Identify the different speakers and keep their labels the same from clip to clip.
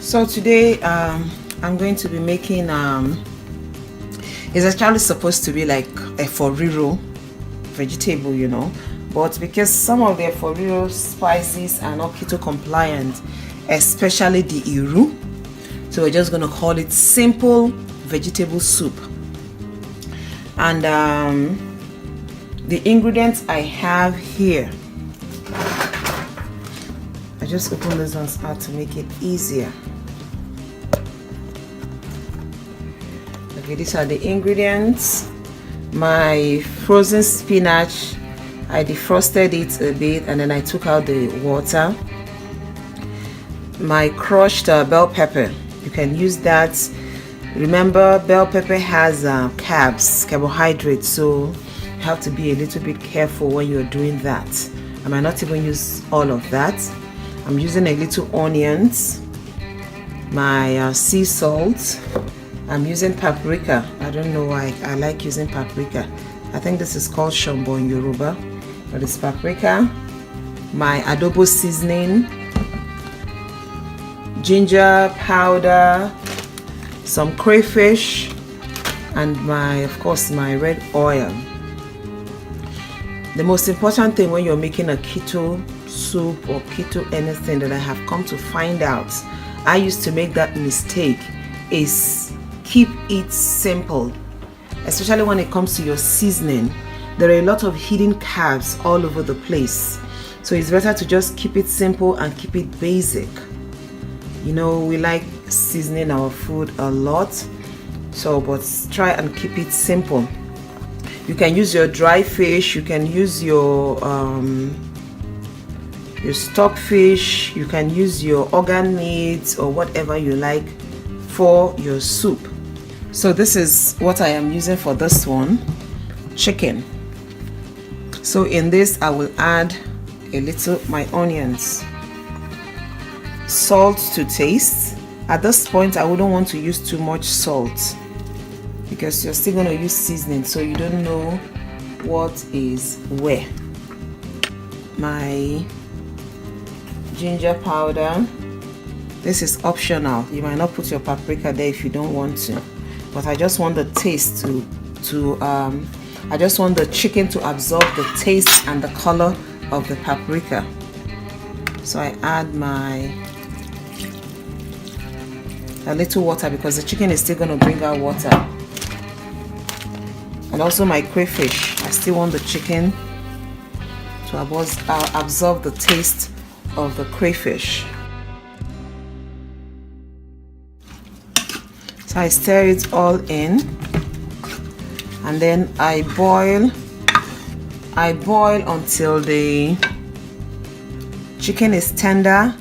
Speaker 1: So today I'm going to be making it's actually supposed to be like a foriro vegetable, you know, but because some of the foriro spices are not keto compliant, especially the iru, so we're just going to call it simple vegetable soup. And the ingredients I have here, I just open these ones out to make it easier. Okay, these are the ingredients. My frozen spinach, I defrosted it a bit and then I took out the water. My crushed bell pepper, you can use that. Remember, bell pepper has carbs, carbohydrates, so you have to be a little bit careful when you're doing that. I might not even use all of that. I'm using a little onions, my sea salt. I'm using paprika. I don't know why I like using paprika. I think this is called shombo in Yoruba, but it's paprika. My adobo seasoning, ginger powder, some crayfish, and of course my red oil. The most important thing when you're making a keto soup or keto anything that I have come to find out, I used to make that mistake, is keep it simple, especially when it comes to your seasoning. There are a lot of hidden carbs all over the place, so it's better to just keep it simple and keep it basic. You know, we like seasoning our food a lot, so but try and keep it simple. You can use your dry fish, you can use your stockfish, you can use your organ meats or whatever you like for your soup. So this is what I am using for this one, chicken. So in this I will add a little my onions, salt to taste. At this point I wouldn't want to use too much salt because you're still going to use seasoning, so you don't know what is where. My ginger powder, this is optional. You might not put your paprika there if you don't want to, but I just want the taste I just want the chicken to absorb the taste and the color of the paprika. So I add a little water because the chicken is still going to bring out water, and also my crayfish. I still want the chicken to absorb the taste of the crayfish. So I stir it all in, and then I boil until the chicken is tender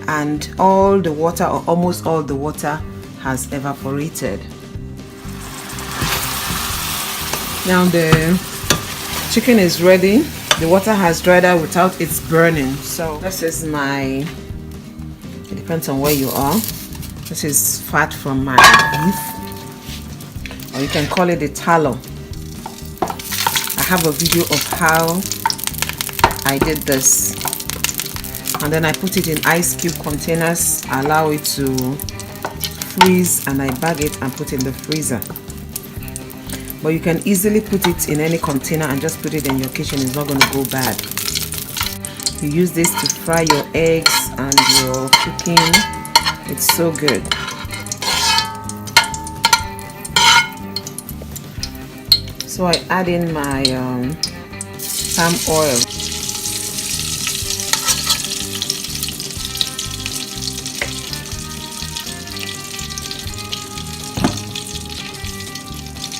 Speaker 1: and all the water, or almost all the water, has evaporated. Now the chicken is ready. The water has dried out without its burning. So this is it depends on where you are. This is fat from my beef, or you can call it a tallow. I have a video of how I did this, and then I put it in ice cube containers, allow it to freeze, and I bag it and put it in the freezer. But you can easily put it in any container and just put it in your kitchen. It's not going to go bad. You use this to fry your eggs and your chicken. It's so good. So I add in my palm oil.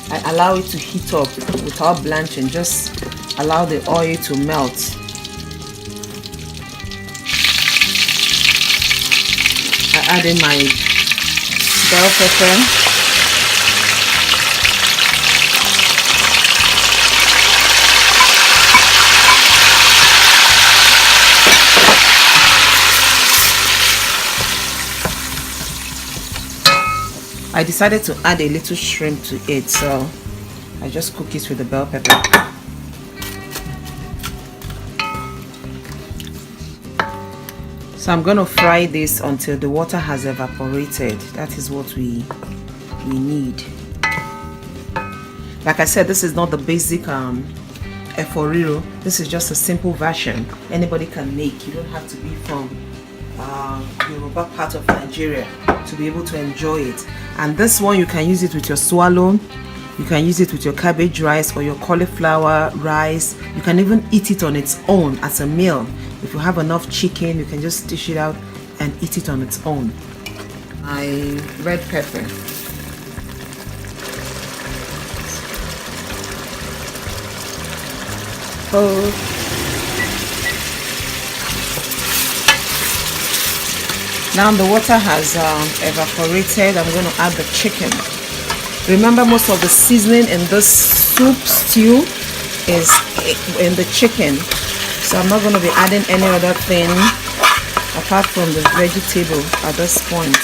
Speaker 1: I allow it to heat up without blanching, just allow the oil to melt. I add in my bell pepper, I decided to add a little shrimp to it, so I just cook it with the bell pepper. So I'm going to fry this until the water has evaporated. That is what we need. Like I said, this is not the basic efforiro. This is just a simple version anybody can make. You don't have to be from Yoruba part of Nigeria to be able to enjoy it. And this one, you can use it with your swallow, you can use it with your cabbage rice or your cauliflower rice. You can even eat it on its own as a meal. If you have enough chicken, you can just dish it out and eat it on its own. My red pepper. Oh. Now the water has evaporated. I'm going to add the chicken. Remember, most of the seasoning in this soup stew is in the chicken. So I'm not going to be adding any other thing apart from the vegetable at this point.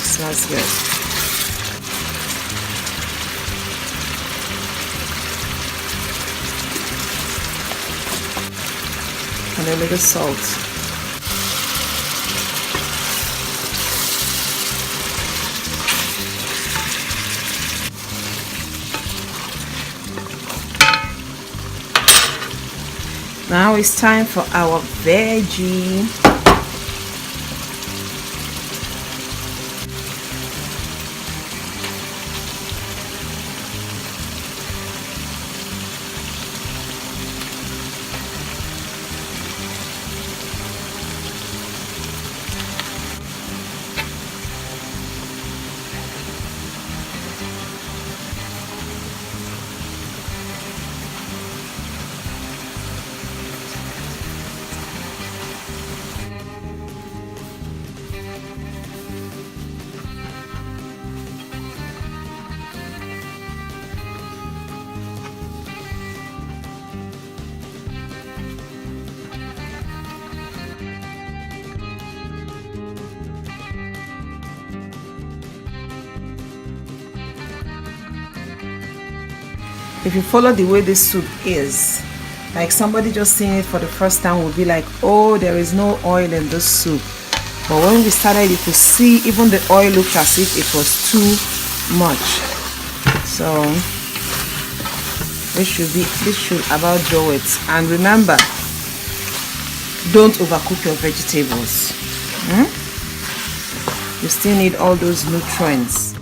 Speaker 1: Smells good. And a little salt. Now it's time for our veggie. If you follow the way this soup is, like somebody just seeing it for the first time will be like, oh, there is no oil in this soup. But when we started, you could see even the oil looked as if it was too much. So this should about do it. And remember, don't overcook your vegetables. You still need all those nutrients.